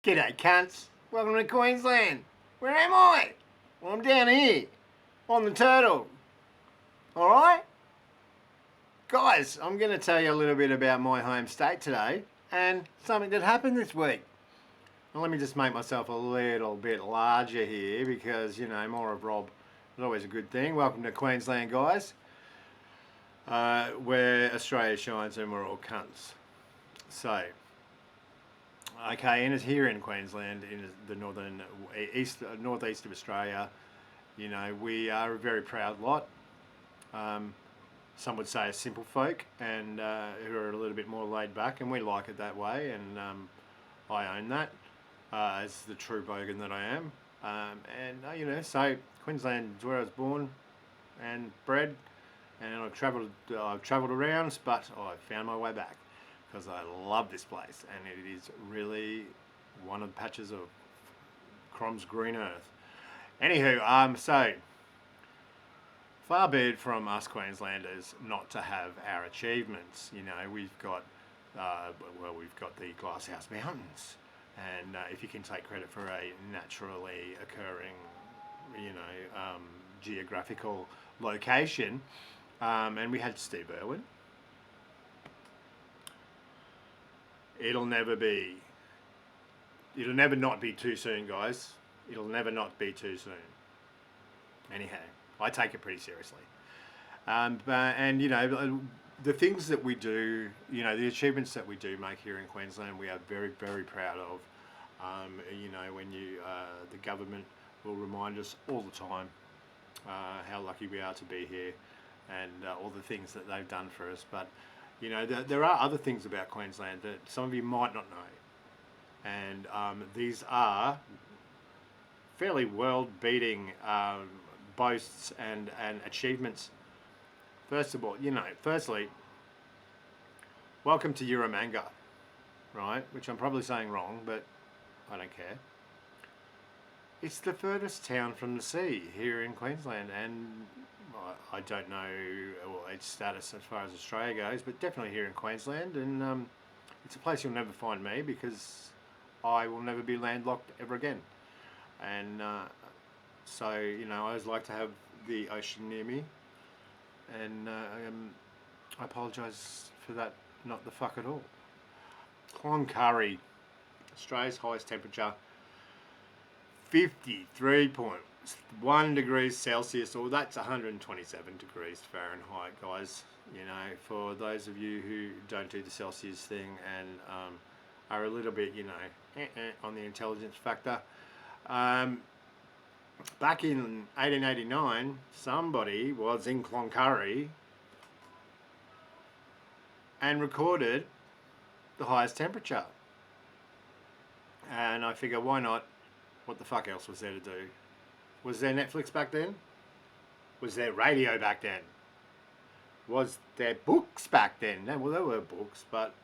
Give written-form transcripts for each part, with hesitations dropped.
G'day, cunts. Welcome to Queensland. Where am I? Well, I'm down here on the turtle. Alright? Guys, I'm going to tell you a little bit about my home state today and something that happened this week. Now, let me just make myself a little bit larger here because, more of Rob is always a good thing. Welcome to Queensland, guys, where Australia shines and we're all cunts. So, okay, and it's here in Queensland, in the northeast of Australia. We are a very proud lot. Some would say a simple folk, and who are a little bit more laid back, and we like it that way. And I own that as the true bogan that I am. So Queensland is where I was born and bred, and I've travelled around, but I found my way back because I love this place, and it is really one of the patches of Crom's green earth. Anywho, so far be it from us Queenslanders not to have our achievements. We've got the Glasshouse Mountains, and if you can take credit for a naturally occurring, geographical location, and we had Steve Irwin. It'll never not be too soon, guys. It'll never not be too soon. Anyhow, I take it pretty seriously. The things that we do, the achievements that we do make here in Queensland, we are very, very proud of. The government will remind us all the time how lucky we are to be here, and all the things that they've done for us. But there are other things about Queensland that some of you might not know, and these are fairly world-beating boasts and achievements. Firstly, welcome to Euromanga, right? Which I'm probably saying wrong, but I don't care. It's the furthest town from the sea here in Queensland, and I don't know its status as far as Australia goes, but definitely here in Queensland, and it's a place you'll never find me because I will never be landlocked ever again. And so, I always like to have the ocean near me, and I apologise for that, not the fuck at all. Cloncurry, Australia's highest temperature, 53.1 degrees Celsius, or that's 127 degrees Fahrenheit, guys. For those of you who don't do the Celsius thing and are a little bit, on the intelligence factor. Back in 1889, somebody was in Cloncurry and recorded the highest temperature. And I figure, why not? What the fuck else was there to do? Was there Netflix back then? Was there radio back then? Was there books back then? Well, there were books, but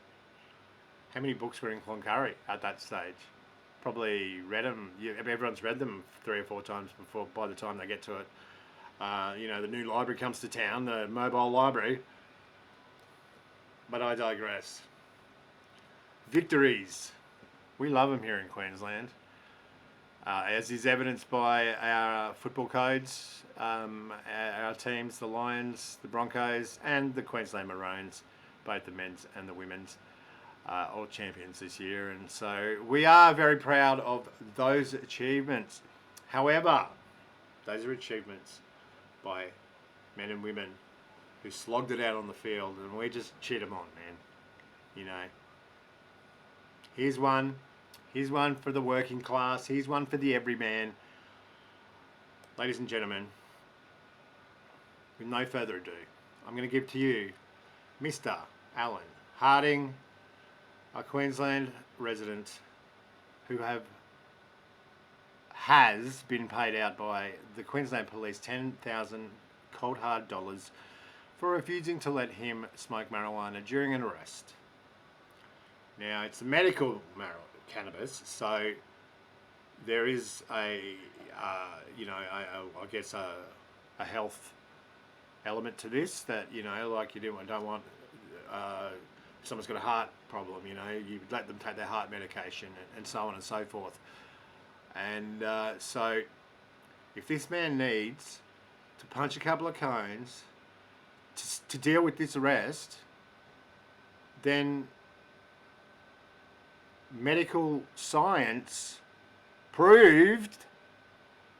how many books were in Cloncurry at that stage? Probably read them. Everyone's read them 3 or 4 times before. By the time they get to it, the new library comes to town, the mobile library. But I digress. Victories. We love them here in Queensland, as is evidenced by our football codes, our teams, the Lions, the Broncos, and the Queensland Maroons, both the men's and the women's. All champions this year, and so we are very proud of those achievements. However, those are achievements by men and women who slogged it out on the field, and we just cheered them on, man. Here's one for the working class. Here's one for the everyman. Ladies and gentlemen, with no further ado, I'm going to give to you Mr. Alan Harding, a Queensland resident who has been paid out by the Queensland Police 10,000 cold hard dollars for refusing to let him smoke marijuana during an arrest. Now, it's medical cannabis, so there is a health element to this that, like you don't want if someone's got a heart problem, you know, you let them take their heart medication and so on and so forth. And so if this man needs to punch a couple of cones to deal with this arrest, then medical science proved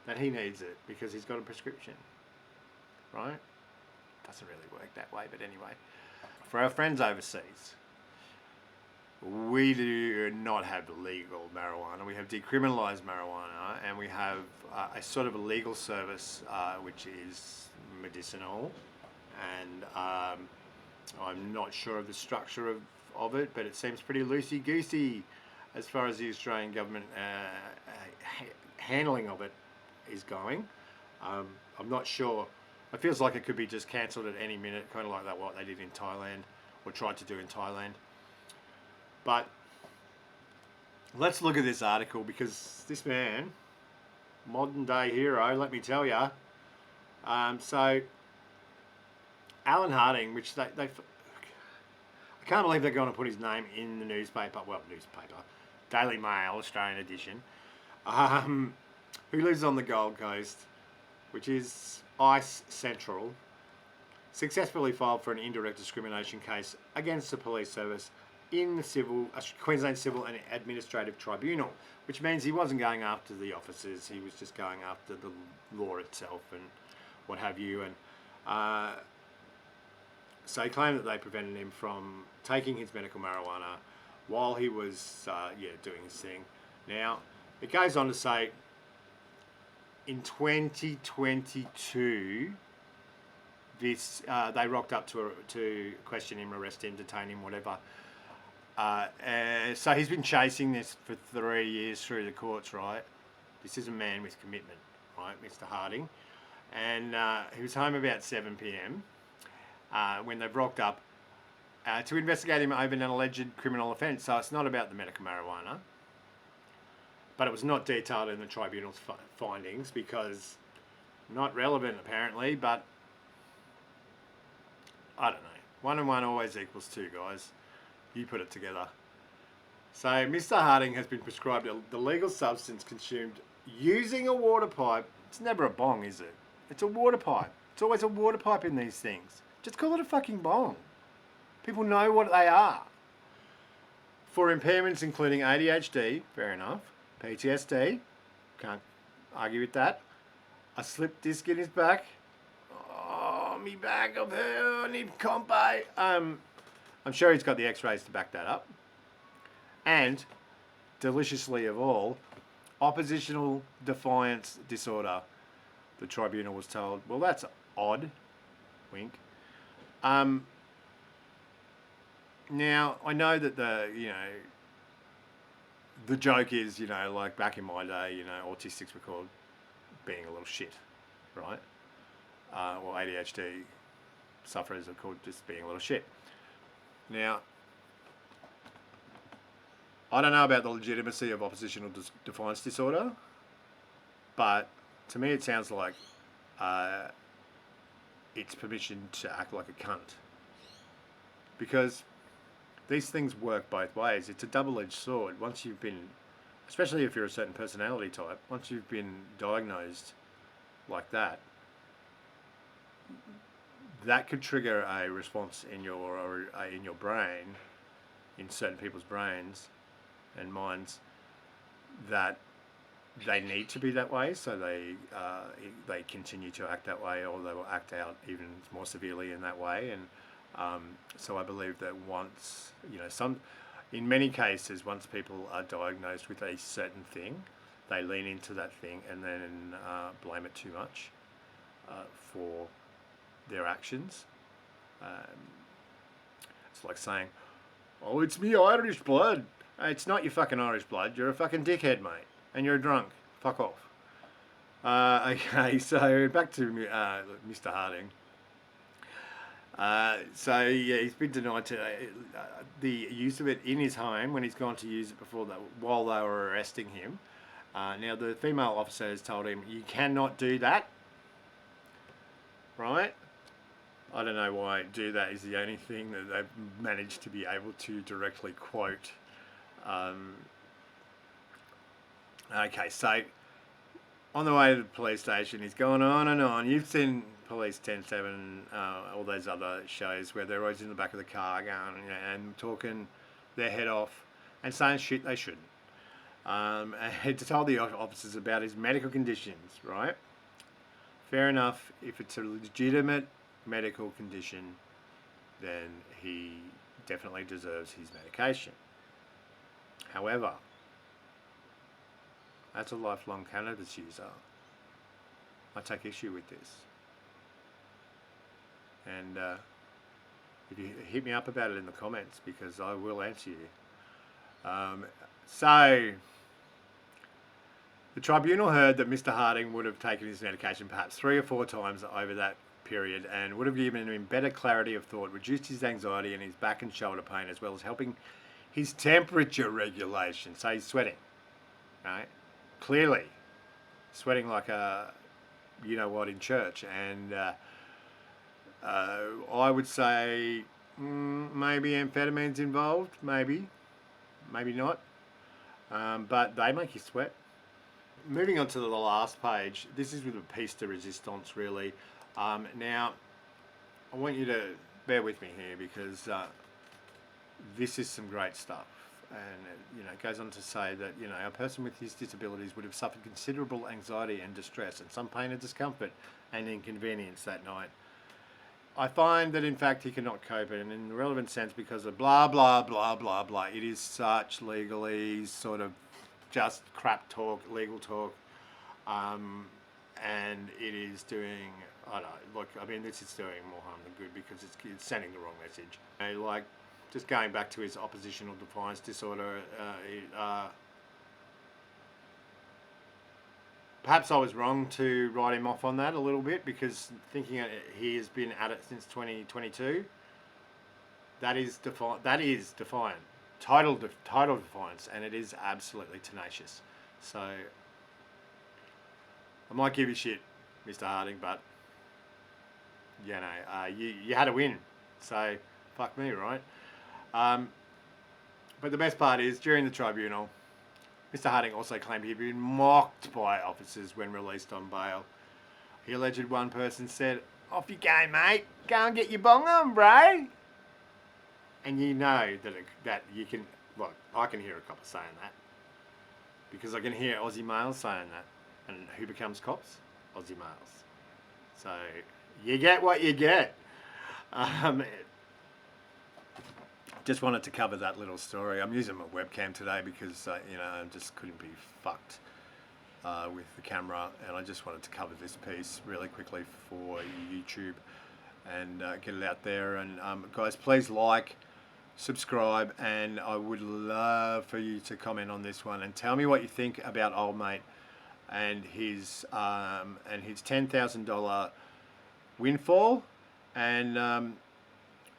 that he needs it because he's got a prescription, right? Doesn't really work that way, but anyway. For our friends overseas, we do not have legal marijuana. We have decriminalised marijuana, and we have a sort of a legal service which is medicinal. And I'm not sure of the structure of it, but it seems pretty loosey-goosey as far as the Australian government handling of it is going. I'm not sure. It feels like it could be just cancelled at any minute, kind of like that what they did in Thailand, or tried to do in Thailand. But let's look at this article, because this man, modern day hero, let me tell you. So Alan Harding, which they I can't believe they're going to put his name in the newspaper. Well, Daily Mail, Australian edition. Who lives on the Gold Coast, which is ICE Central, successfully filed for an indirect discrimination case against the police service in the Queensland Civil and Administrative Tribunal, which means he wasn't going after the officers, he was just going after the law itself and what have you. And so he claimed that they prevented him from taking his medical marijuana while he was doing his thing. Now, it goes on to say, in 2022, they rocked up to question him, arrest him, detain him, whatever. So he's been chasing this for 3 years through the courts, right? This is a man with commitment, right, Mr. Harding. And he was home about 7 p.m. When they've rocked up to investigate him over an alleged criminal offence. So it's not about the medical marijuana. But it was not detailed in the tribunal's findings because not relevant apparently, but I don't know. 1 and 1 always equals 2, guys. You put it together. So Mr. Harding has been prescribed the legal substance consumed using a water pipe. It's never a bong, is it? It's a water pipe. It's always a water pipe in these things. Just call it a fucking bong. People know what they are. For impairments including ADHD, fair enough, PTSD, can't argue with that, a slip disc in his back, oh, me back of her, I need compo. I'm sure he's got the x-rays to back that up. And, deliciously of all, oppositional defiance disorder. The tribunal was told, well, that's odd, wink. Now, I know that the joke is, like back in my day, autistics were called being a little shit, right? Well, ADHD sufferers are called just being a little shit. Now, I don't know about the legitimacy of oppositional defiance disorder, but to me it sounds like it's permission to act like a cunt. Because these things work both ways. It's a double-edged sword. Once you've been, especially if you're a certain personality type, once you've been diagnosed like that, that could trigger a response in your brain, in certain people's brains and minds, that they need to be that way, so they continue to act that way, or they will act out even more severely in that way. And so I believe that once, in many cases, once people are diagnosed with a certain thing, they lean into that thing and then blame it too much for their actions. It's like saying, oh, it's me Irish blood. It's not your fucking Irish blood. You're a fucking dickhead, mate. And you're a drunk. Fuck off. Okay, so back to Mr. Harding. So yeah, he's been denied the use of it in his home when he's gone to use it while they were arresting him. Now the female officer has told him, you cannot do that, right? I don't know why Do That is the only thing that they've managed to be able to directly quote. Okay, so on the way to the police station, he's going on and on. You've seen Police 107, all those other shows where they're always in the back of the car going and talking their head off and saying shit they shouldn't. And he told the officers about his medical conditions, right? Fair enough. If it's a legitimate medical condition, then he definitely deserves his medication. However, as a lifelong cannabis user, I take issue with this. And if you hit me up about it in the comments, because I will answer you. So, the tribunal heard that Mr. Harding would have taken his medication perhaps 3 or 4 times over that period and would have given him better clarity of thought, reduced his anxiety and his back and shoulder pain, as well as helping his temperature regulation. So he's sweating, right? Clearly sweating like a you-know-what in church. And I would say maybe amphetamine's involved, maybe not. But they make you sweat. Moving on to the last page, this is with a piece de resistance, really. Now, I want you to bear with me here because this is some great stuff. And it goes on to say that a person with his disabilities would have suffered considerable anxiety and distress and some pain and discomfort and inconvenience that night. I find that in fact he cannot cope and in the relevant sense because of blah blah blah blah blah. It is such legalese sort of just crap talk, legal talk, and it is doing, I don't know, look, I mean, this is doing more harm than good because it's sending the wrong message. Like, just going back to his oppositional defiance disorder, perhaps I was wrong to write him off on that a little bit because thinking he has been at it since 2022, that is defiant. Total defiance, and it is absolutely tenacious. So I might give you shit, Mr. Harding, but you had a win, so fuck me, right? But the best part is during the tribunal, Mr. Harding also claimed he'd been mocked by officers when released on bail. He alleged one person said, "Off you go, mate. Go and get your bong on, bro." And you know that you can, look, I can hear a copper saying that because I can hear Aussie males saying that. And who becomes cops? Aussie males. So you get what you get. Just wanted to cover that little story. I'm using my webcam today because I just couldn't be fucked with the camera, and I just wanted to cover this piece really quickly for YouTube and get it out there. And guys, please like, subscribe, and I would love for you to comment on this one and tell me what you think about old mate and his $10,000 windfall. And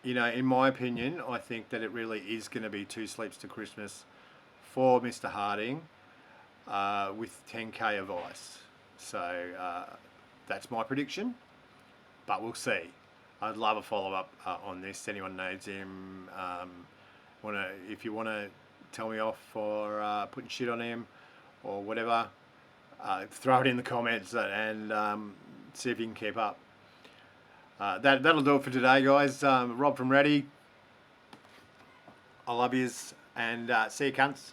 in my opinion, I think that it really is going to be 2 sleeps to Christmas for Mr. Harding with 10k of ice. So that's my prediction, but we'll see. I'd love a follow-up on this. Anyone knows him, if you want to tell me off for putting shit on him or whatever, throw it in the comments and see if you can keep up. That'll do it for today, guys. Rob from Reddy. I love yous, and see you cunts.